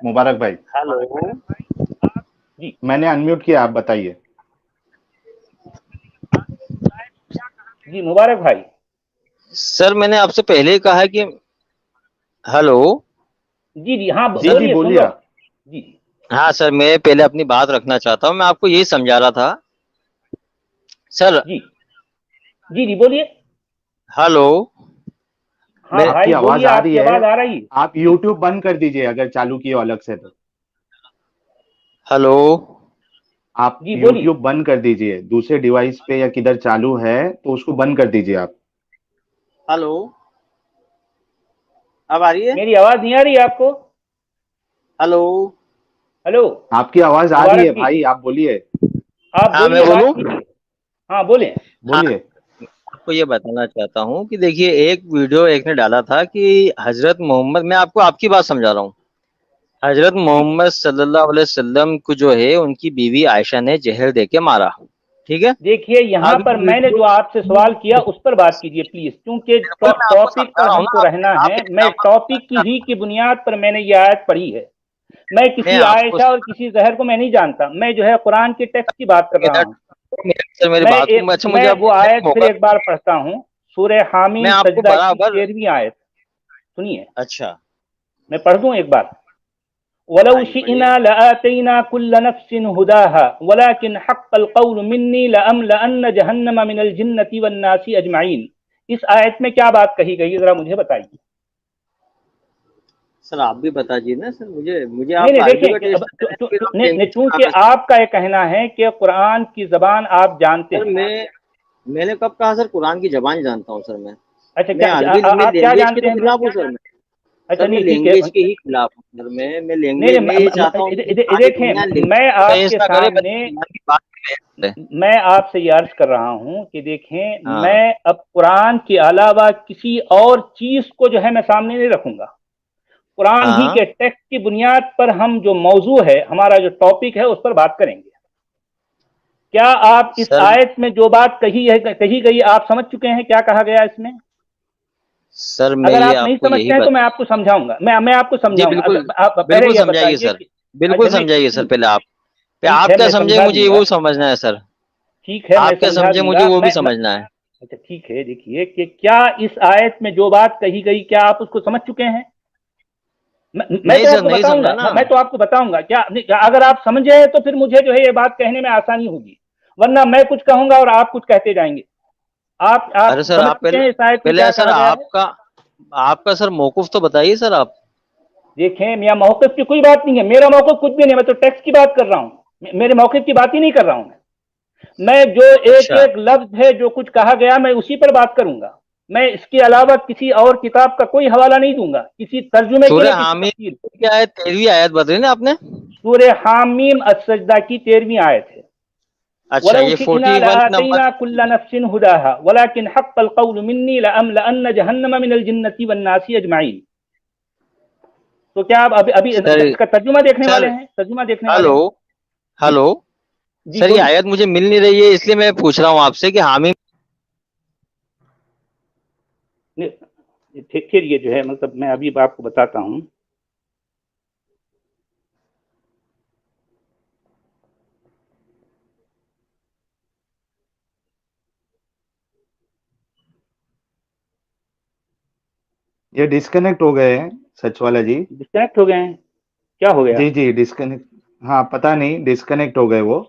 मुबारक भाई। हेलो जी मैंने अनम्यूट किया, आप बताइए। जी मुबारक भाई। सर, मैंने आपसे पहले ही कहा कि हेलो। जी जी हाँ, जी जी बोलिए, सुन बोलिए रहा हूँ। आप। जी जी हाँ सर, मैं पहले अपनी बात रखना चाहता हूँ। मैं आपको यही समझा रहा था सर। जी जी जी बोलिए। हेलो। हाँ मैं आपकी भाई आवाज बोलिए, आ रही आपकी है। आवाज आ रही है। आप यूट्यूब बंद कर दीजिए अगर चालू किए हो अलग से तो। हेलो। आप जी बोलिए। यूट्यूब बंद कर दीजिए, दूसरे डिवाइस पे या किधर चालू है तो उसको बंद कर दीजिए आप। हेलो। अब आ रही है? मेरी आवाज नहीं आ रही है आपको? हेलो। हेलो। आपकी आवाज आ रही मुबारक है जी, भाई, आप बोलिए। आप हाँ, मैं बोलिए, बात बोलूँ? कीजिए। हाँ बोले। हाँ, बोलिए। आपको ये बताना चाहता हूँ कि देखिए, एक वीडियो एक ने डाला था कि हजरत मोहम्मद, मैं आपको आपकी बात समझा रहा हूँ। हजरत जी मोहम्मद सल्लल्लाहु अलैहि वसल्लम को जो है उनकी बीवी आयशा ने जहर दे के मारा। ठीक है। देखिए, यहाँ अब पर ये मैंने वीडियो जो आपसे सवाल किया उस पर बात कीजिए प्लीज, क्योंकि बिल्कुल मैं आपको टॉपिक समझा पर रहा हूँ हमको ना। रहना आप है। मैं इतना टॉपिक की ही की बुनियाद पर मैंने ये आयत पढ़ी है। मैं मैं किसी आपको आयशा और किसी जहर को मैं नहीं जानता। मैं जो है कुरान के टेक्स्ट की बात कर रहा हूँ। सर, मेरी बात को अच्छा, मुझे मैं आप वो बोलने का आयत फिर मौका एक बार पढ़ता हूँ। सूरह मैं हामीम आपको सजदा की बराबर। 13वीं आयत। सुनिए, अच्छा। मैं पढ़ दूं एक बार। वलौ हाँ जी, शिअना पढ़िए। लआतैना कुल्ल नफ्सिन हुदाहा वलाकिन हक्कल कौल मिन्नी लअमलअन्न जहन्नम मिनल जिन्नति वन नासी अजमाइन। इस आयत में क्या बात कही गई, जरा मुझे बताइए। सर, आप भी बता दीजिए ना सर, मुझे मुझे नहीं आप नहीं, अरबी देखें का टेस्ट करें, फिर हम नहीं, लैंग्वेज चूंकि का। आपका ये कहना है कि कुरान की जबान आप जानते सर, हैं। मैंने कब कहा सर, कुरान की जबान जानता हूँ सर मैं। अच्छा, मैं अरबी में आप क्या लैंग्वेज के जानते तो हैं फिर? खिलाफ हूँ सर मैं। अच्छा, सर, मैं नहीं ठीक है। लैंग्वेज के ही खिलाफ हूँ सर। मैं नहीं लैंग्वेज, नहीं, मैं ये चाहता हूँ कि सारी दुनिया देखें, मैं लैंग्वेज का आपके ऐसा करे, बस सामने, कुरान की बात करे। मैं आपसे ये अर्ज कर रहा हूं कि देखें, हाँ। मैं अब कुरान के अलावा किसी और चीज को जो है मैं सामने नहीं रखूंगा। कुरान ही हाँ के टेक्स्ट की बुनियाद पर हम जो मौजू है, हमारा जो टॉपिक है, उस पर बात करेंगे। क्या आप इस सर। आयत में जो बात कही गई, आप समझ चुके हैं क्या कहा गया इसमें? सर, मैं अगर ये आप नहीं आपको यही समझते हैं तो बता। मैं आपको समझाऊंगा। मैं आपको जी समझाऊंगा। बिल्कुल। आप पहले बिल्कुल यह समझाइए बताइए सर। कि, बिल्कुल अच्छा नहीं, समझाइए सर, पहले आप। ठीक आप है, क्या मैं समझे समझा मुझे दूंगा। वो समझना है सर। ठीक है, मैं आप क्या समझा समझे मुझे दूंगा। वो भी समझना है। अच्छा ठीक है, देखिए कि क्या इस आयत में जो बात कही गई, क्या आप उसको समझ चुके हैं? मैं नहीं तो सर, आपको नहीं समझा बताऊंगा। ना। मैं तो आपको बताऊंगा क्या नहीं, अगर आप समझे तो फिर मुझे जो है ये बात कहने में आसानी होगी। वरना मैं कुछ कहूंगा और आप कुछ कहते जाएंगे। आप अरे सर, समझ आप चुके पहले हैं इस आयत में क्या पहले सर कहा गया है? आपका आपका सर मौकूफ तो बताइए सर आप। देखें, मियाँ, मौक़िफ़ की कोई बात नहीं है। मेरा मौक़िफ़ कुछ भी नहीं, मैं तो टेक्स्ट की बात कर रहा हूँ। मेरे मौक़िफ़ की बात ही नहीं कर रहा हूँ। मैं जो एक अच्छा। एक लफ्ज है, जो कुछ कहा गया, मैं उसी पर बात करूंगा। मैं इसके अलावा किसी और किताब का कोई हवाला नहीं दूंगा, किसी तर्जुमे के लिए, सूर्य किसी हामी तफसीर। क्या है, 13वीं आयत बताई ना आपने? सूरह हामीम अस-सजदा की 13वीं आयत है। अच्छा, वलौ ये शिअना 41 नंबर। लआतैना कुल्ल नफ्सिन हुदाहा वलाकिन हक्कल कौल मिन्नी लअमलअन्न जहन्नम मिनल जिन्नति वन नासी अजमाइन। तो क्या आप अभी अभी सर। इसका तर्जुमा देखने वाले सर। हैं? तर्जुमा देखने वाले हेलो। हैं? जी हेलो। जी सर, ये बोलिए। आयत मुझे मिल नहीं रही है, इसलिए मैं पूछ रहा हूँ आपसे कि हामी। फिर ये जो है, मतलब मैं अभी आपको बताता हूँ। ये डिस्कनेक्ट हो गए हैं सच वाला जी। डिस्कनेक्ट हो गए हैं? क्या हो गया? जी जी डिस्कनेक्ट। हाँ पता नहीं, डिस्कनेक्ट हो गए वो।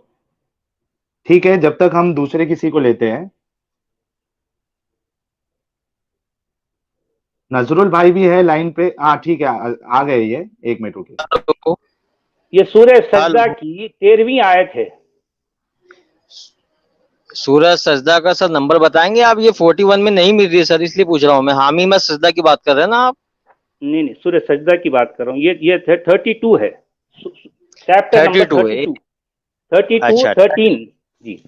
ठीक है, जब तक हम दूसरे किसी को लेते हैं। नजरुल भाई भी है लाइन पे। हाँ ठीक है, आ गए ये। एक मिनट रुकिए। हेलो। ये सूरह सजदा हेलो। की 13वीं आयत है। सूरज सजदा का सर नंबर बताएंगे आप? ये 41 में नहीं मिल रही है सर, इसलिए पूछ रहा हूँ मैं। हामी में सजदा की बात कर रहे हैं ना आप? नहीं नहीं, सूरह सजदा की बात कर रहा हूँ। ये 32 है। चैप्टर नंबर 32 है। 32। 32 अच्छा। 13। जी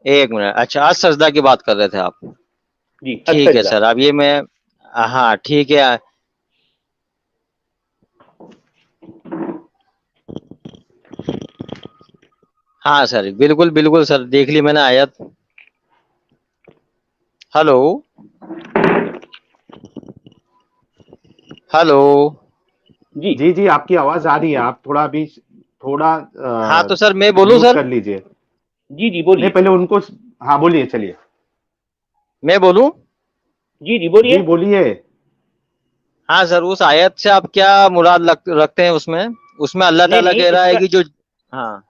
एक मिनट। अच्छा, आज सजदा की बात कर रहे थे आप? जी, ठीक है अस-सजदा। सर, अब ये मैं। हाँ ठीक है। हाँ सर, बिल्कुल बिल्कुल सर, देख ली मैंने आयत। हेलो। हेलो। जी जी जी, आपकी आवाज आ रही है, आप थोड़ा अभी थोड़ा हाँ तो सर मैं बोलूँ म्यूट सर, कर लीजिए। जी जी नहीं, बोलिए। पहले उनको, हाँ बोलिए, चलिए। मैं बोलूँ। जी जी बोलिए। जी बोलिए। हाँ सर, उस आयत से आप क्या मुराद रखते हैं उसमें? उसमें अल्लाह नहीं ताला नहीं कह रहा है इसका। कि जो, हाँ,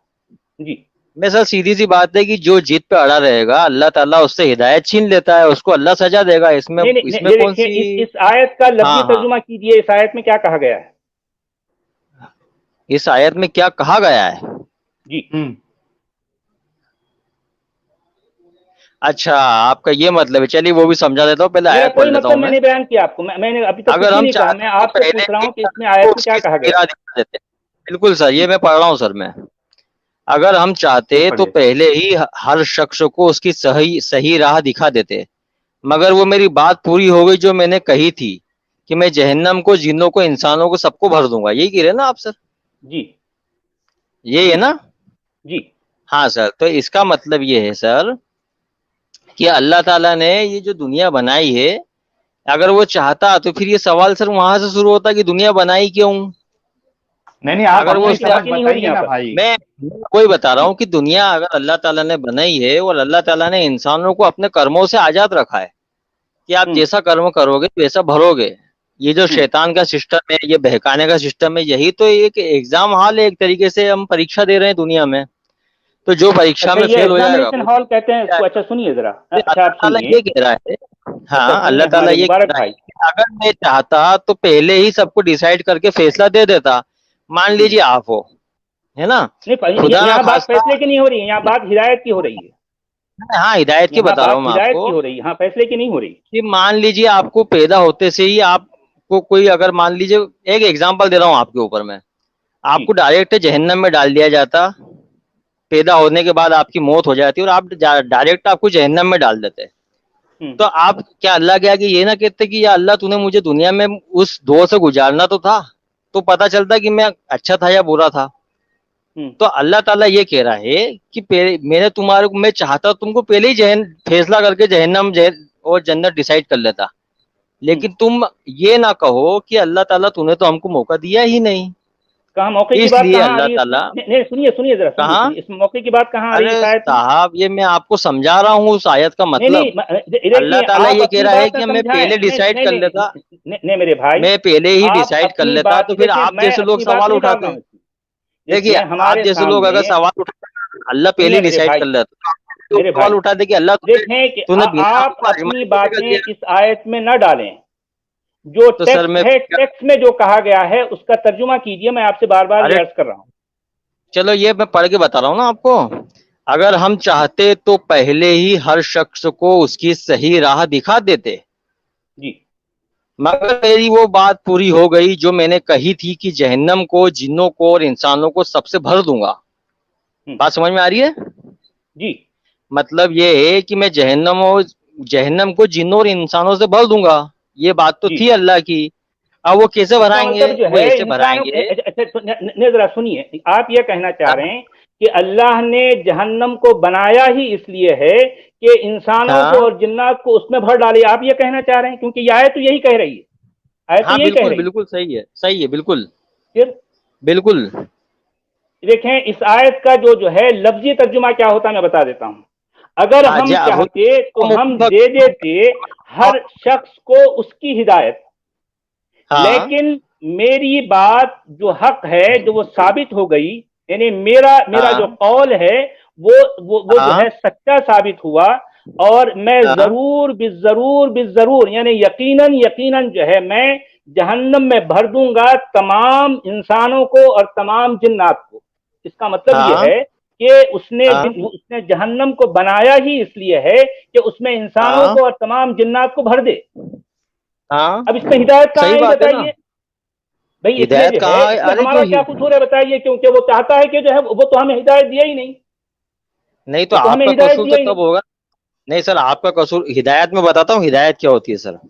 जी मैं सर सीधी सी बात है कि जो जिद पे अड़ा रहेगा अल्लाह ताला उससे हिदायत छीन लेता है, उसको अल्लाह सजा देगा। इसमें नहीं नहीं नहीं, इसमें ये कौन देखिए सी। इस आयत का लफ्जी हाँ हाँ, तर्जुमा कीजिए, इस आयत में क्या कहा गया है? इस आयत में क्या कहा गया है? जी अच्छा, आपका ये मतलब है, चलिए वो भी समझा देता हूँ, पहले मेरा आयत पढ़ कोई लेता मतलब हूँ मैं। मैंने बयान किया आपको, मैंने अभी तक कुछ अगर भी हम नहीं कहा, चाहते मैं तो आपसे पहले पूछ रहा ही हूँ कि इसमें अल्लाह आयत को में क्या उसकी कहा गया सगीरा है। दिखा देते। बिल्कुल सर, ये मैं पढ़ रहा हूँ सर मैं। अगर हम जी चाहते तो पढ़िए। पहले ही हर शख्स को उसकी सही सही राह दिखा देते, मगर वो मेरी बात पूरी हो गई जो मैंने कही थी कि मैं जहन्नम को, जिन्नों को, इंसानों को, सबको भर दूंगा। यही कह रहे हैं ना आप सर? जी यही जी है ना? जी हाँ सर, तो इसका मतलब ये है सर कि अल्लाह ताला ने ये जो दुनिया बनाई है, अगर वो चाहता तो फिर ये सवाल सर वहां से शुरू होता कि दुनिया बनाई क्यों? नहीं नहीं, आप अगर वो अपनी आपकी समझ बात ही नहीं हो रही बताइए यहाँ ना पर। भाई। मैं कोई बता रहा हूँ कि दुनिया अगर अल्लाह ताला ने बनाई है और अल्लाह ताला ने इंसानों को अपने कर्मों से आजाद रखा है कि आप हम्म जैसा कर्म करोगे वैसा भरोगे। ये जो हम्म शैतान का सिस्टम है, ये बहकाने का सिस्टम है, यही तो एक एग्जाम हॉल है, एक तरीके से हम परीक्षा दे रहे हैं दुनिया में। तो जो परीक्षा अच्छा, में ये फेल हो जाएगा एग्जामिनेशन वो हॉल कहते हैं तो इसको? अच्छा सुनिए जरा, अच्छा अल्लाह आप ताला सुनिए। ये कह रहा है, अच्छा हाँ सुनिए अल्लाह ताला हमारे ये कह मुबारक रहा है भाई। कि अगर मैं चाहता तो पहले ही सबको डिसाइड करके फैसला दे देता। मान हम्म लीजिए आप हो, है ना, नहीं खुदा ना यहाँ बात खास्ता। फैसले की नहीं हो रही है, यहाँ बात हिदायत की हो रही है। हाँ, हिदायत की यहाँ बता रहा बात हूँ मैं हिदायत की आपको हो रही है, हाँ फैसले की नहीं हो रही। कि मान लीजिए आपको पैदा होते से ही आपको कोई, अगर मान लीजिए एक एग्जांपल दे रहा हूँ आपके ऊपर मैं, जी आपको डायरेक्ट जहन्नम में डाल दिया जाता, पैदा होने के बाद आपकी मौत हो जाती और आप डायरेक्ट आपको जहन्नम में डाल देते, हम्म तो आप क्या अल्लाह के आगे ये ना कहते कि या अल्लाह तूने मुझे दुनिया में उस दौर से गुजारना तो था, तो पता चलता कि मैं अच्छा था या बुरा था। हम्म तो अल्लाह ताला ये कह रहा है कि मैंने तुम्हारे को, मैं चाहता तुमको पहले ही जहन फैसला करके जहन्नम और जन्नत डिसाइड कर लेता, हम्म लेकिन तुम ये ना कहो कि अल्लाह ताला तूने तो हमको मौका दिया ही नहीं। कहाँ मौके की बात इसलिए कहाँ आ अल्लाह रही है इसमें? ताला, नहीं नहीं, सुनिए सुनिए जरा, सुनिए कहा, सुनिए, इस मौके की बात कहाँ आ रही है अरे इस आयत में? साहब ये मैं आपको समझा रहा हूँ उस आयत का नहीं नहीं मतलब। देखिए अल्लाह ताला आप ये कह अपनी रहा है बात ना कि मैं समझाएं, पहले नहीं डिसाइड नहीं कर नहीं लेता, नहीं नहीं मेरे भाई, मैं पहले ही आप डिसाइड कर अपनी लेता बात तो फिर देखिए, आप मैं जैसे लोग अपनी बात सवाल नहीं डाल रहा उठाते। हूँ इसमें। देखिए, देखिए आप हमारे जैसे लोग अगर सामने, सवाल उठाते, अल्लाह पहले सुनिए ही मेरे डिसाइड भाई, कर लेता, तो लोग मेरे सवाल भाई उठाते कि अल्लाह तूने देखें कि तूने बिना आप हमको अपनी आजमाने के लिए कर बातें दिया। इस आयत में न डालें। जो तो सर टेक्स्ट मैं, है, टेक्स्ट में जो कहा गया है उसका तर्जुमा कीजिए, मैं आपसे बार बार ये अरे अर्ज कर रहा हूँ। चलो ये मैं पढ़ के बता रहा हूँ ना आपको। अगर हम चाहते तो पहले ही हर शख्स को उसकी सही राह दिखा देते, जी मगर मेरी वो बात पूरी हो गई जो मैंने कही थी कि जहन्नम को, जिन्नों को और इंसानों को सबसे भर दूंगा। हम्म, बात समझ में आ रही है? जी मतलब ये है कि मैं जहन्नम को जिन्नों और इंसानों से भर दूंगा। ये बात तो जी थी अल्लाह की। अब वो कैसे इसका भराएंगे? मतलब जो वो है ऐसे इंसानों भराएंगे। अच्छा जरा सुनिए, आप ये कहना चाह रहे हैं कि अल्लाह ने जहन्नम को बनाया ही इसलिए है कि इंसानों को हाँ और जिन्नात को उसमें भर डाले, आप ये कहना चाह रहे हैं? क्योंकि ये आयत तो यही कह रही है, आयत तो हाँ, यही कह बिल्कुल रही है। बिल्कुल सही है, सही है, बिल्कुल फिर बिल्कुल। देखें इस आयत का जो जो है लफ्जी तर्जुमा क्या होता है, मैं बता देता हूं। अगर हाँ हम वो चाहते तो हम दे देते हर शख्स को उसकी हिदायत, हाँ लेकिन मेरी बात जो हक है, जो वो साबित हो गई, यानी मेरा मेरा जो हाँ कौल है वो जो हाँ है सच्चा साबित हुआ, और मैं हाँ जरूर बिजरूर बिजरूर यानी यकीनन यकीनन जो है मैं जहन्नम में भर दूंगा तमाम इंसानों को और तमाम जिन्नात को। इसका मतलब यह हाँ है कि हाँ उसने जहन्नम को बनाया ही इसलिए है कि उसमें इंसानों हाँ को और तमाम जिन्नात को भर दे। हाँ, अब इसमें हिदायत कहाँ सही आई बात है ना। बताइए? भाई इसमें हिदायत जो है, कहाँ है? इसमें अरे हमारा क्या कसूर है बताइए? क्योंकि वो चाहता है कि जो है वो तो हमें हिदायत दिया ही नहीं, नहीं तो वो तो हमें आपका हिदायत कसूर तो दिया ही नहीं। तब होगा। नहीं सर, आपका कसूर, हिदायत में बताता हूँ हिदायत क्या होती है सर। हाँ,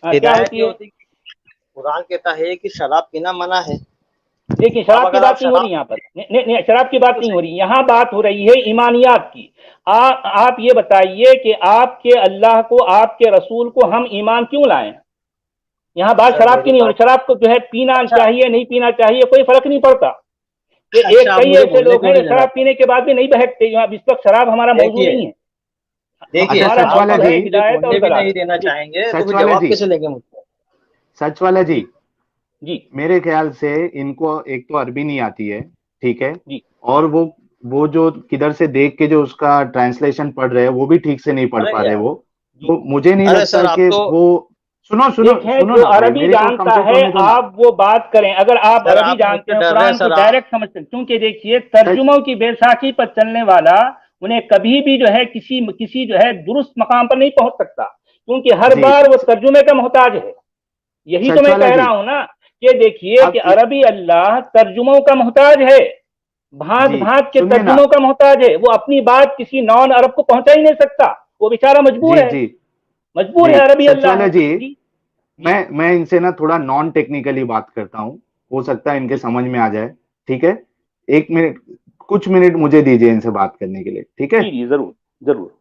क्या हिदायत होती ये है? होती है कि कुरान कहता है कि शराब पीना मना है। देखिए अब शराब की अगर आप बात नहीं हो शराब, रही यहाँ पर, नहीं शराब की बात तो नहीं सही, हो रही, यहाँ बात हो रही है ईमानियात की। आप ये बताइए कि आपके अल्लाह को, आपके रसूल को हम ईमान क्यों लाएं? यहाँ बात सर शराब की मेरी नहीं हो रही। बात, शराब को जो है पीना अच्छा चाहिए नहीं पीना चाहिए कोई फर्क नहीं पड़ता। ये एक अच्छा, आप कई मुझे ऐसे बोलने लोग क्यों हैं जो नहीं देना शराब पीने के बाद भी नहीं बहकते। अब इस वक्त शराब हमारा मौजूद देखिए नहीं है। देखिए, अच्छा हमारा सच आप वाला मौजूद जी, है मुझे हिदायत और बोलने भी नहीं दलालत। देना जी चाहेंगे तो सच फिर वाला जवाब जी, कैसे लेंगे मुझसे? सच वाला जी, जी मेरे ख्याल से इनको एक तो अरबी नहीं आती है, ठीक है, जी। और वो जो किधर से देख के जो उसका ट्रांसलेशन पढ़ रहे हैं वो भी ठीक से नहीं पढ़ अरे पा रहे यार, वो। जी तो मुझे नहीं अरे लगता सर आप कि तो, वो, सुनो सुनो देखें, सुनो जो ना भाई, अरबी मेरे को जानता कंप्लीट है होने दो ना। आप वो बात करें। अगर आप सर अरबी आप जानते मुझसे हैं डर रहे हैं कुरान को सर, आप डायरेक्ट समझते हैं, क्योंकि देखिए सच, तर्जुमों की बैसाखी पर चलने वाला उन्हें कभी भी जो है किसी किसी जो है दुरुस्त मकाम पर नहीं पहुंच सकता, क्योंकि हर जी, बार वो तर्जुमे का मोहताज है। यही तो सच मैं वाला कह जी, रहा हूं ना कि देखिए कि आप अरबी अल्लाह तर्जुमों का मोहताज है, भांत जी भांत के सुनिए ना, तर्जुमों का मोहताज है। वो अपनी बात किसी नॉन अरब को पहुंचा ही नहीं सकता। वो बेचारा मजबूर जी है, जी मजबूर जी, है, अरबी सच अल्लाह वाला है। जी, जी जी मैं इनसे ना थोड़ा नॉन टेक्निकली बात करता हूँ, हो सकता है इनके जी समझ में आ जाए, ठीक है। एक मिनट, कुछ मिनट मुझे दीजिए इनसे बात करने के लिए, ठीक है। जी जी, जरूर जरूर।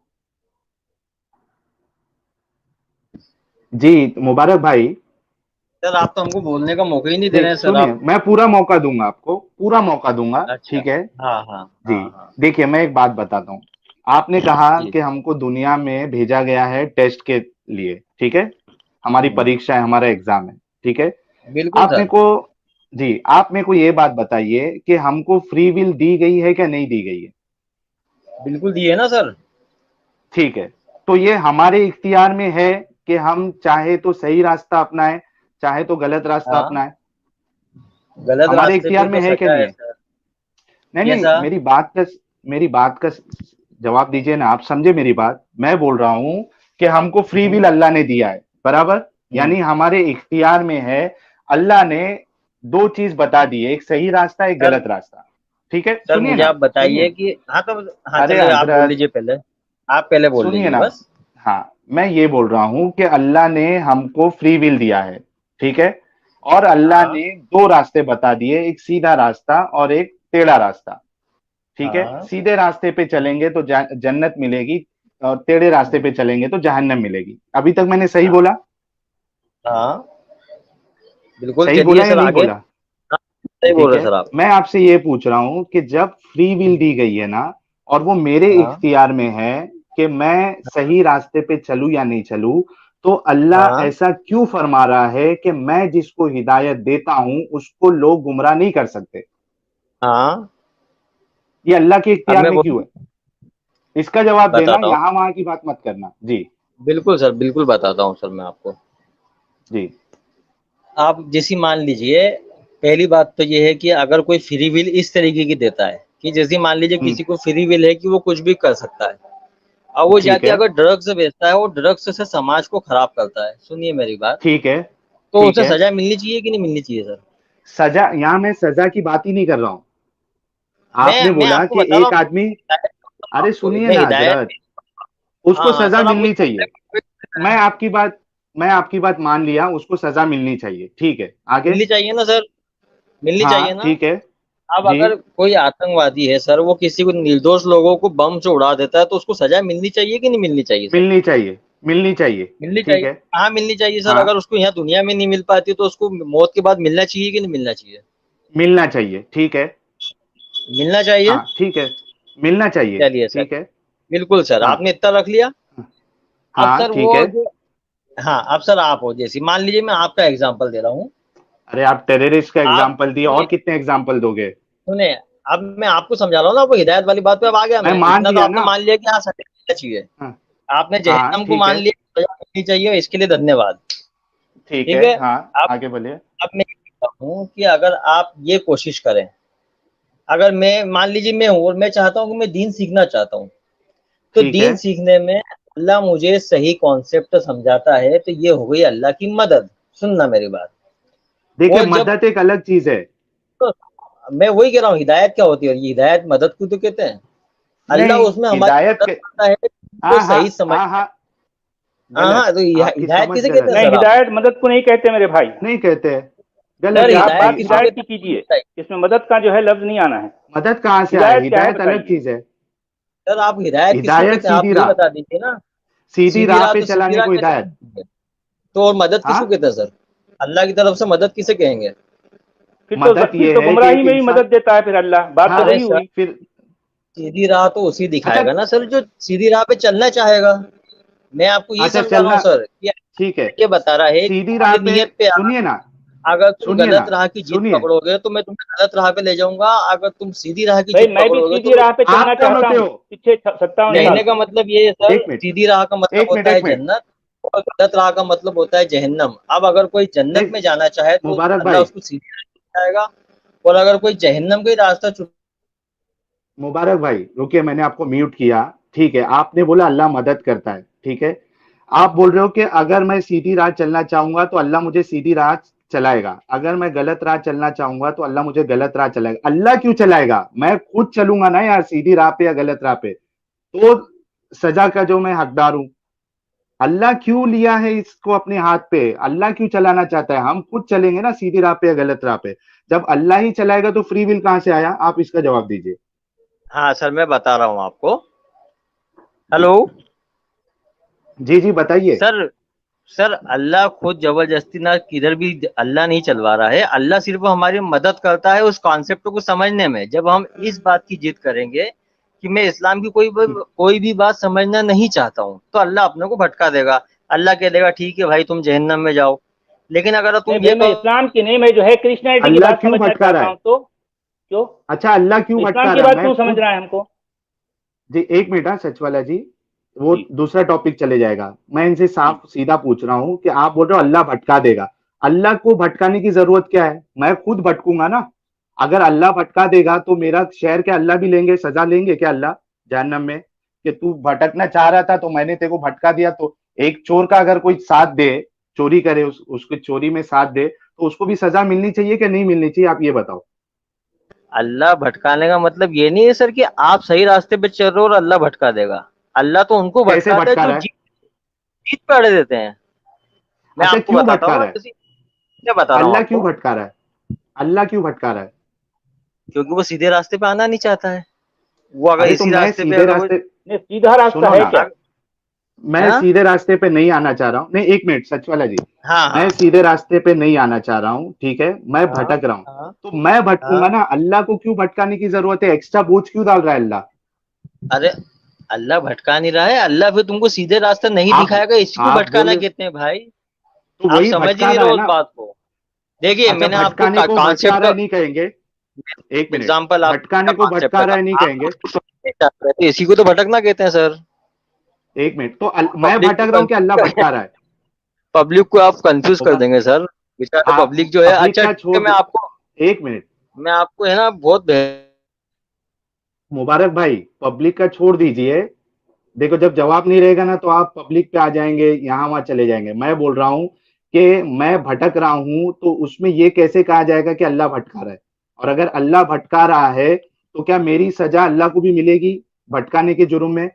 जी मुबारक भाई, सर आप तो हमको बोलने का मौका ही नहीं दे रहे देख हैं सर सुनिए, आप। मैं पूरा मौका दूंगा आपको, पूरा मौका दूंगा, अच्छा, ठीक है। हाँ हाँ जी, हाँ हाँ, देखिए मैं एक बात बताता हूँ। आपने कहा जी, कि हमको दुनिया में भेजा गया है टेस्ट के लिए, ठीक है, हमारी हम्म, परीक्षा है, हमारा एग्जाम है, ठीक है। बिल्कुल आप मेरे सर, को, जी आप मेरे को ये बात बताइए कि हमको फ्री विल दी गई है क्या नहीं दी गई है? बिल्कुल दिए ना सर। ठीक है, तो ये हमारे इख्तियार में है कि हम चाहे तो सही रास्ता अपनाएं, चाहे तो गलत रास्ता हाँ, अपनाएं। गलत हमारे रास्ते पे इख्तियार में तो है कि सजा नहीं है है? सर। नहीं नहीं, कैसा? मेरी बात का जवाब दीजिए ना, आप समझे मेरी बात। मैं बोल रहा हूं कि हमको फ्री हम्म विल अल्लाह ने दिया है, बराबर, हम्म, यानी हमारे इख्तियार में है। अल्लाह ने दो चीज बता दी है, एक सही रास्ता एक सर गलत रास्ता, ठीक है, सर सुनिए मुझे ना, आप सुनिए बताइए ना। कि, हाँ तो, हाँ अरे चलिए आप बोल हजरत, लीजिए पहले, आप पहले बोल सुनिए लीजिए ना, बस। हाँ, मैं ये बोल रहा हूं कि अल्लाह ने हमको फ्री विल दिया है, ठीक है, और अल्लाह हाँ ने दो रास्ते बता दिए, एक सीधा रास्ता और एक टेढ़ा रास्ता, ठीक है। हाँ सीधे रास्ते पे चलेंगे तो जन्नत मिलेगी, और टेढ़े रास्ते पे चलेंगे तो जहन्नम मिलेगी। अभी तक मैंने सही हाँ बोला? हाँ, बिल्कुल सही चलिए बोला या सर नहीं आगे। बोला? हाँ, सही बोल ठीक रहे है, हैं सर आप। मैं आपसे ये पूछ रहा हूं कि जब फ्री विल दी गई है ना, और वो मेरे हाँ इख्तियार में है कि मैं सही रास्ते पे चलूं या नहीं चलूं, तो अल्लाह हाँ ऐसा क्यों फरमा रहा है कि मैं जिसको हिदायत देता हूं उसको लोग गुमराह नहीं कर सकते? हाँ, ये अल्लाह के अब इख्तियार मैं में क्यों बोलूं, है? इसका जवाब देना, बताता हूँ। यहां वहां की बात मत करना जी। बिल्कुल सर, बिल्कुल बताता हूँ सर मैं आपको। जी आप जैसी मान लीजिए, पहली बात तो ये है कि अगर कोई फ्री विल इस तरीके की देता है कि जैसे मान लीजिए हम्म, किसी को फ्री विल है कि वो कुछ भी कर सकता है, और वो ठीक जाके है, अगर ड्रग्स बेचता है, वो ड्रग्स से समाज को खराब करता है, सुनिए मेरी बात, ठीक है, तो ठीक उसे है। सजा मिलनी चाहिए कि नहीं मिलनी चाहिए सर? सजा, यहां मैं सजा की बात ही नहीं कर रहा हूं। आपने मैं बोला आपको कि बता रहा एक हूँ, आदमी, हिदायत अरे आपको, सुनिए मैं ना हिदायत, हजरत, हाँ उसको हाँ सजा सर, आप मिलनी मुझे चाहिए। मैं आपकी बात मैं आपकी बात मान लिया, उसको सजा मिलनी चाहिए, ठीक है, आगे। मिलनी चाहिए ना सर, मिलनी चाहिए हाँ ना। ठीक है, अब जी, अगर कोई आतंकवादी है सर, वो किसी को निर्दोष लोगों को बम से उड़ा देता है, तो उसको सजा मिलनी चाहिए कि नहीं मिलनी चाहिए सर? मिलनी चाहिए, मिलनी चाहिए, मिलनी ठीक चाहिए, है, हाँ मिलनी चाहिए सर। हाँ, अगर उसको यहाँ दुनिया में नहीं मिल पाती तो उसको मौत के बाद मिलना चाहिए कि नहीं मिलना चाहिए? मिलना चाहिए, ठीक है, मिलना चाहिए। हाँ ठीक है, मिलना चाहिए, चलिए सर, ठीक है, बिल्कुल सर, हाँ आपने इतना रख लिया। अब हाँ सर वो ठीक है। जो, हाँ अब सर आप हो, जैसे मान लीजिए मैं आपका एग्जांपल दे रहा हूँ। अरे आप टेररिस्ट का आप एग्जाम्पल दिए, और सुनिए, कितने एग्जाम्पल दोगे? सुने, अब मैं आपको समझा रहा हूँ ना, वो हिदायत वाली बात पे अब आ गया। मैं मैं मान इतना तो लिया आपने ना, मान लिया कि हाँ सजा मिलना चाहिए, हाँ आपने हाँ जहन्नम को ठीक मान है, लिया, सजा मिलनी चाहिए, इसके लिए धन्यवाद। ठीक है, ठीक है। हाँ अब आगे बोलिए। अब मैं ये कहता हूँ कि अगर आप ये कोशिश करें, अगर मैं मान लीजिए मैं हूँ और मैं चाहता हूँ कि मैं दीन सीखना चाहता हूँ, तो ठीक है, दीन सीखने में अल्लाह मुझे सही कॉन्सेप्ट समझाता है, तो ये हो गई अल्लाह की मदद। सुनना मेरी बात। देखिए और जब, मदद एक अलग चीज है। तो मैं वही कह रहा हूँ, हिदायत क्या होती है? ये हिदायत मदद को तो कहते हैं। अल्लाह नहीं, उसमें हमारी हिदायत मदद के, करता है तो हाँ हाँ सही समझ। हाँ हाँ, हाँ गलत, हाँ, तो आपकी हिदायत समझ किसे कहते गलत हैं है, नहीं, सर आप? हिदायत मदद को नहीं कहते मेरे भाई। नहीं कहते हैं, सर गलत है आप हिदायत बात आपकी किसे आप। हिदायत कहते की कीजिए, हैं? इसमें मदद का जो है लफ्ज नहीं आना है। मदद कहाँ से आए? हिदायत क्या है हिदायत अलग बताइए। चीज है। सर आप हिदायत किसको हिदायत कहते हैं, आप सीधी ये राह, बता दीजिए ना। सीधी सीधी राह राह पे तो सीधी चलाने राह को कैसे हिदायत। बनती है? तो और मदद किसको हाँ, कहते हैं सर? अल्लाह की तरफ से मदद किसे कहेंगे? मदद ये फिर तो है कि गुमराही एक में भी इंसान, मदद देता है फिर अल्लाह, बात तो हाँ अरे वही सर, हुई। फिर सीधी राह तो उसी अच्छा दिखाएगा ना सर जो सीधी राह पे चलना चाहेगा। मैं आपको ये अच्छा समझा रहा हूँ चलना, सर कि ठीक है, ये बता रहा है कि सीधी राह तुम्हारी पे, नीयत पे सुनिए ना, अगर तुम सुनिए ना, गलत राह की जिद सुनिए, पकड़ोगे तो मैं तुम्हें गलत राह पे ले जाऊंगा, अगर तुम सीधी राह की भाई जिद मैं भी पकड़ोगे सीधी तो राह पे चलना आप कौन चाहता होते हूँ हो? पिछले 57 साल कहने का से। मतलब ये है सर, एक मिनट, सीधी राह का मतलब एक मिनट, होता है एक मिनट, जन्नत और गलत राह का मतलब होता है जहन्नम। अब अगर कोई जन्नत नहीं, में जाना चाहे तो मुबारक अल्लाह भाई, उसको सीधी राह दिखाएगा, और अगर कोई जहन्नम का ही रास्ता चुन। मुबारक भाई रुकिए, मैंने आपको म्यूट किया, ठीक है, आपने बोला अल्लाह मदद करता है, ठीक है, आप बोल रहे हो कि अगर मैं सीधी राह चलना चाहूंगा तो अल्लाह मुझे सीधी राह चलाएगा, अगर मैं गलत राह चलना चाहूंगा तो अल्लाह मुझे गलत राह चलाएगा। अल्लाह क्यों चलाएगा? मैं खुद चलूंगा ना यार सीधी राह पे या गलत राह पे, तो सजा का जो मैं हकदार हूं। अल्लाह क्यों लिया है इसको अपने हाथ पे? अल्लाह क्यों चलाना चाहता है? हम खुद चलेंगे ना सीधी राह पे या गलत राह पे। जब अल्लाह ही चलाएगा तो फ्री विल कहां से आया? आप इसका जवाब दीजिए। हाँ सर, मैं बता रहा हूँ आपको। जी हेलो जी जी बताइए। सर। सर अल्लाह खुद जबरदस्ती ना किधर भी अल्लाह नहीं चलवा रहा है, अल्लाह सिर्फ हमारी मदद करता है उस कॉन्सेप्ट को समझने में। जब हम इस बात की जिद करेंगे कि मैं इस्लाम की कोई भी बात समझना नहीं चाहता हूँ, तो अल्लाह अपने को भटका देगा। अल्लाह कह देगा ठीक है भाई तुम जहन्नम में जाओ। लेकिन अगर नहीं तुम भाई, ये मैं इस्लाम की नहीं, मैं जो है क्रिश्चियनिटी की अल्लाह बात क्यों समझना भटका रहा चाहता है? हूँ। तो क्यों अच्छा अल्लाह क्यों इस्लाम भटका की रहा है? बात मैं क्यों समझ खुद, रहा है हमको? जी एक मिनट, हाँ सच वाला जी, वो जी दूसरा टॉपिक चले जाएगा। मैं इनसे जी साफ सीधा पूछ रहा हूँ कि आप बोल रहे हो अल्लाह भटका देगा, अल्लाह को भटकाने की जरूरत क्या है? मैं खुद भटकूंगा ना। अगर अल्लाह भटका देगा तो मेरा शहर क्या अल्लाह भी लेंगे, सजा लेंगे क्या अल्लाह जहन्नम में? कि तू भटकना चाह रहा था तो मैंने तेरे को भटका दिया। तो एक चोर का अगर कोई साथ दे, चोरी करे, उसके चोरी में साथ दे, तो उसको भी सजा मिलनी चाहिए कि नहीं मिलनी चाहिए? आप ये बताओ। अल्लाह भटकाने का मतलब ये नहीं है सर कि आप सही रास्ते पे चल रहे हो और अल्लाह भटका देगा। अल्लाह तो उनको कैसे भटकाता है भटका जो रहा है? जीत पे अड़े देते हैं। मैं अच्छा आपको क्यों बताता हूँ भटका ना, रहा है? जैसे मैं बता रहा हूँ अल्लाह क्यों आपको। भटका रहा है? अल्लाह क्यों भटका रहा है? क्योंकि वो सीधे रास्ते पे आना नहीं चाहता है। वो अगर अरे तो इसी मैं रास्ते पे सीधे अगर वो रास्ते, नहीं, सीधा रास्ता सुनो है ना, क्या? मैं हाँ सीधे रास्ते पे नहीं आना चाह रहा हूँ, नहीं एक मिनट सच वाला जी, हाँ मैं हाँ सीधे रास्ते पे नहीं आना चाह रहा हूँ, ठीक है, मैं हाँ भटक रहा हूँ। हाँ तो मैं भटकूंगा हाँ। ना, अल्लाह को क्यों भटकाने की जरूरत है? एक्स्ट्रा बोझ क्यों डाल रहा है अल्लाह? अरे अल्लाह भटका नहीं रहा है, अल्लाह फिर तुमको सीधे रास्ता नहीं आप दिखाएगा, इसी को आप भटकाना बोल, कहते हैं भाई। तो आप वही समझ ही भटका नहीं रहा रहे है उस ना। बात को। देखिए अच्छा मैंने आपको भटकाने को भटका कॉन्सेप्ट रहा का है नहीं कहेंगे? एक मिनट, एग्जाम्पल आपको दिया भटकाने को कॉन्सेप्ट भटका का, रहा है नहीं आप कहेंगे? उसको समझने जा रहे थे, इसी को तो भटकना कहते हैं सर। एक मिनट, तो मैं पब्लिक भटक को रहा हूँ कि अल्लाह भटका रहा है? पब्लिक को आप कंफ्यूज कर मुबा- देंगे सर। बेचारे आप पब्लिक जो है, पब्लिक अच्छा का ठीक है, छोड़ दे, एक मिनट, मैं आपको है ना बहुत मुबारक भाई पब्लिक का छोड़ दीजिए। देखो जब जवाब नहीं रहेगा ना तो आप पब्लिक पे आ जाएंगे, यहां वहां चले जाएंगे। मैं बोल रहा हूं कि मैं भटक रहा हूं तो उसमें ये कैसे कहा जाएगा कि अल्लाह भटका रहा है? और अगर अल्लाह भटका रहा है तो क्या मेरी सजा अल्लाह को भी मिलेगी भटकाने के जुर्म में?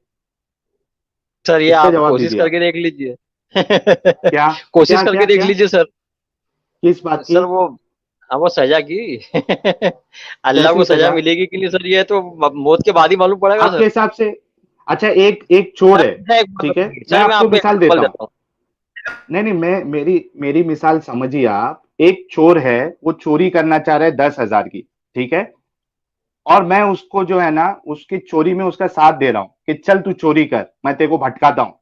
सर ये इसका आप जवाब कोशिश दीजिए आप। करके देख लीजिए। क्या कोशिश क्या करके क्या देख क्या लीजिए सर। किस बात की? सर वो, हाँ वो सजा की अल्लाह को कैसी सजा सजा? मिलेगी कि नहीं सर, ये तो मौत के बाद ही मालूम पड़ेगा आपके सर। हिसाब से? अच्छा एक एक चोर है, मैं एक बात ठीक है, बताइए मैं सर, मैं आपको आपको मिसाल एग्जाम्पल देता हूं। देता हूँ। नहीं नहीं, मैं मेरी मेरी मिसाल समझिए आप। एक चोर है, वो चोरी करना चाह रहा है 10,000 की, ठीक है, और मैं उसको जो है ना उसकी चोरी में उसका साथ दे रहा हूं कि चल तू चोरी कर, मैं तेरे को भटकाता हूं।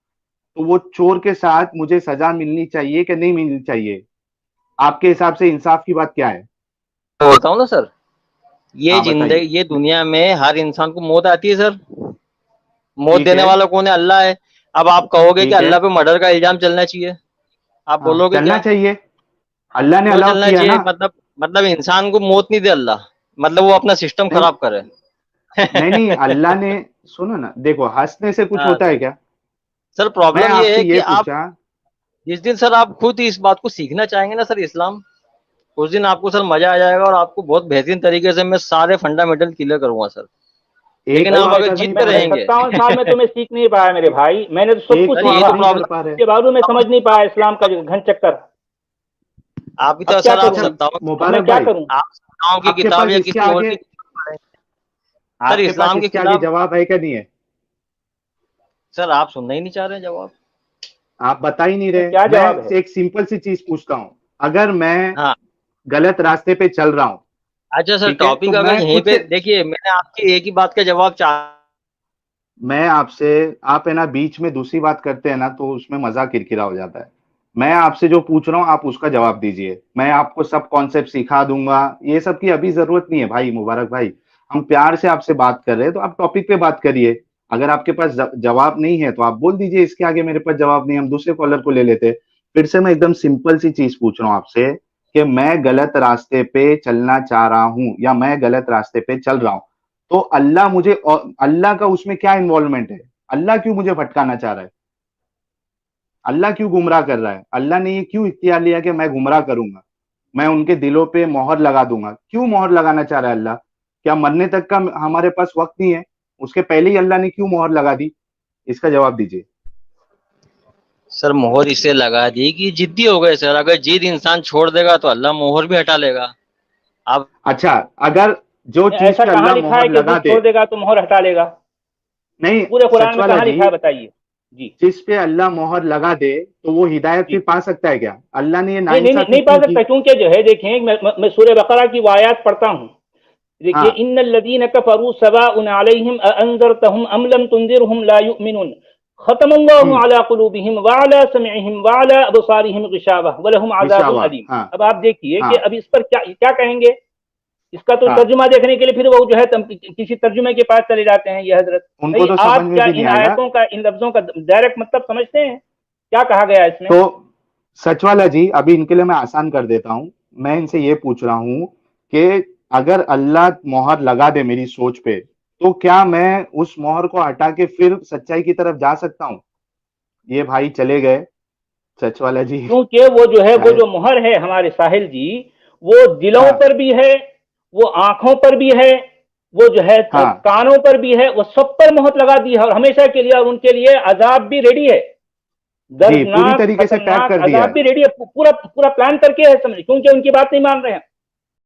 तो वो चोर के साथ मुझे सजा मिलनी चाहिए कि नहीं मिलनी चाहिए? आपके हिसाब से इंसाफ की बात क्या है? मैं बताऊँ ना सर, ये हाँ बताइए। जिंदगी, ये दुनिया में हर इंसान को मौत आती है सर। मौत ठीक देने है, वाला कौन है? अल्लाह है। अब आप कहोगे कि ठीक है, अल्लाह पे मर्डर का इल्जाम चलना चाहिए, आप हाँ बोलोगे चलना क्या? चाहिए, अल्लाह ने क्यों अलाउ चलना किया चाहिए? ना। मतलब इंसान को मौत नहीं दे अल्लाह, मतलब वो अपना सिस्टम नहीं खराब करे। नहीं नहीं, अल्लाह ने, सुनो ना, देखो हंसने से कुछ हाँ होता है सर। क्या? सर मैं प्रॉब्लम ये आपसे है कि ये आप पूछा, जिस दिन सर आप खुद इस बात को सीखना चाहेंगे ना सर, इस्लाम, उस दिन आपको सर मजा आ जाएगा और आपको बहुत बेहतरीन तरीके से मैं सारे फंडामेंटल क्लियर करूंगा सर। एक लेकिन तो भाई आप आप अगर कर जीत नहीं पे पा मैं रहे, रहेंगे 57 साल में तो मैं सीख नहीं पाया मेरे भाई, मैंने तो सब एक कुछ सर तो यही सीखा, तो आप नहीं कर प्रॉब्लम, पा रहे। के बावजूद मैं समझ नहीं पाया इस्लाम का जो घन चक्कर। आप भी अब तो क्या सर, आप करूं? अच्छा सत्तावन, अब मैं मुबारक क्या भाई, करूं? आप सत्ताओं की आपके किताब पास या इसके किसी और आगे, की किताब पढ़ें। सर आपके पास इस्लाम के इसके आगे खिलाफ, जवाब है क्या नहीं है? सर आप सुनना ही नहीं चाह रहे हैं जवाब। आप बता ही नहीं नहीं, रहे। क्या मैं जवाब है? एक सिंपल सी चीज पूछता हूं, अगर मैं हाँ। गलत रास्ते पे चल रहा हूँ, अच्छा सर, ठीक है, टॉपिक तो अगर मैं यहीं खुद पे, से, देखिए मैंने आपकी एक ही बात का जवाब मैं आपसे, आप है ना बीच में दूसरी बात करते हैं ना तो उसमें मजा किरकिरा हो जाता है। मैं आपसे जो पूछ रहा हूँ आप उसका जवाब दीजिए, मैं आपको सब कॉन्सेप्ट सिखा दूंगा, ये सब की अभी जरूरत नहीं है भाई मुबारक भाई। हम प्यार से आपसे बात कर रहे हैं तो आप टॉपिक पे बात करिए। अगर आपके पास जवाब नहीं है तो आप बोल दीजिए इसके आगे मेरे पास जवाब नहीं है, हम दूसरे कॉलर को ले लेते। फिर से मैं एकदम सिंपल सी चीज पूछ रहा हूँ आपसे कि मैं गलत रास्ते पे चलना चाह रहा हूँ या मैं गलत रास्ते पे चल रहा हूँ, तो अल्लाह मुझे, और अल्लाह का उसमें क्या इन्वॉल्वमेंट है? अल्लाह क्यों मुझे भटकाना चाह रहा है? अल्लाह क्यों गुमराह कर रहा है? अल्लाह ने ये क्यों इख्तियार लिया कि मैं गुमराह करूंगा, मैं उनके दिलों पे मोहर लगा दूंगा? क्यों मोहर लगाना चाह रहा है अल्लाह? क्या मरने तक का हमारे पास वक्त नहीं है? उसके पहले ही अल्लाह ने क्यों मोहर लगा दी? इसका जवाब दीजिए। सर मोहर इसे लगा दी कि जिद्दी हो गए सर, अगर जिद इंसान छोड़ देगा तो अल्लाह मोहर भी हटा लेगा। आप अच्छा, अगर जो चीज ऐसा पे कहाँ अल्लाह लिखा है मोहर कि लगा जिद दे, छोड़ देगा तो मोहर हटा लेगा? नहीं, पूरे कुरान सच में वाला कहाँ जी, लिखा है बताइए। जी जिस पे अल्लाह मोहर लगा दे तो वो हिदायत जी। फिर पा सकता है क्या? अल्लाह ने ये नहीं नहीं नहीं, नाइंसाफी नहीं पा क्यों की? सकता, क्योंकि जो है देखें, मैं सूरह बकरा की वो आयत पढ़ता हूँ। देखिए, हाँ। इन्नल लदीन कफरू सवाउन अलैहिम अअंज़रतहुम अम लम तुंज़िरहुम ला युमिनून खतमल्लाहु हम्म। अला कुलूबिहिम व अला समिअहिम व अला अबसारिहिम गिशावह व लहुम अज़ाबुन विशावा। अलीम। हाँ। अब आप देखिए कि हाँ। अब इस पर क्या क्या कहेंगे। इसका तो हाँ। तर्जुमा देखने के लिए फिर वो जो है किसी तर्जुमे के पास चले जाते हैं ये हजरत। उनको भाई तो समझ आप में क्या भी नहीं इन आएगा। आयतों का, इन लफ्जों का डायरेक्ट मतलब समझते हैं? क्या कहा गया है इसमें? तो सच वाला जी, अभी इनके लिए मैं आसान कर देता हूं। मैं इनसे ये पूछ रहा हूं कि अगर अल्लाह मोहर लगा दे मेरी सोच पे, तो क्या मैं उस मोहर को हटा के फिर सच्चाई की तरफ जा सकता हूं? ये भाई चले गए, सच वाला जी। क्योंकि वो जो है, वो शायद। जो मुहर है हमारे साहिल जी, वो दिलों हाँ। पर भी है, वो आंखों पर भी है, वो जो है हाँ कानों पर भी है, वो सब पर मोहर लगा दी है और हमेशा के लिए, और उनके लिए अजाब भी रेडी है। जी, पूरी दर्दनाक तरीके से पैक खतरनाक कर दिया अजाब है। भी रेडी है, पूरा पूरा प्लान करके है, समझ, क्योंकि उनकी बात नहीं मान रहे हैं।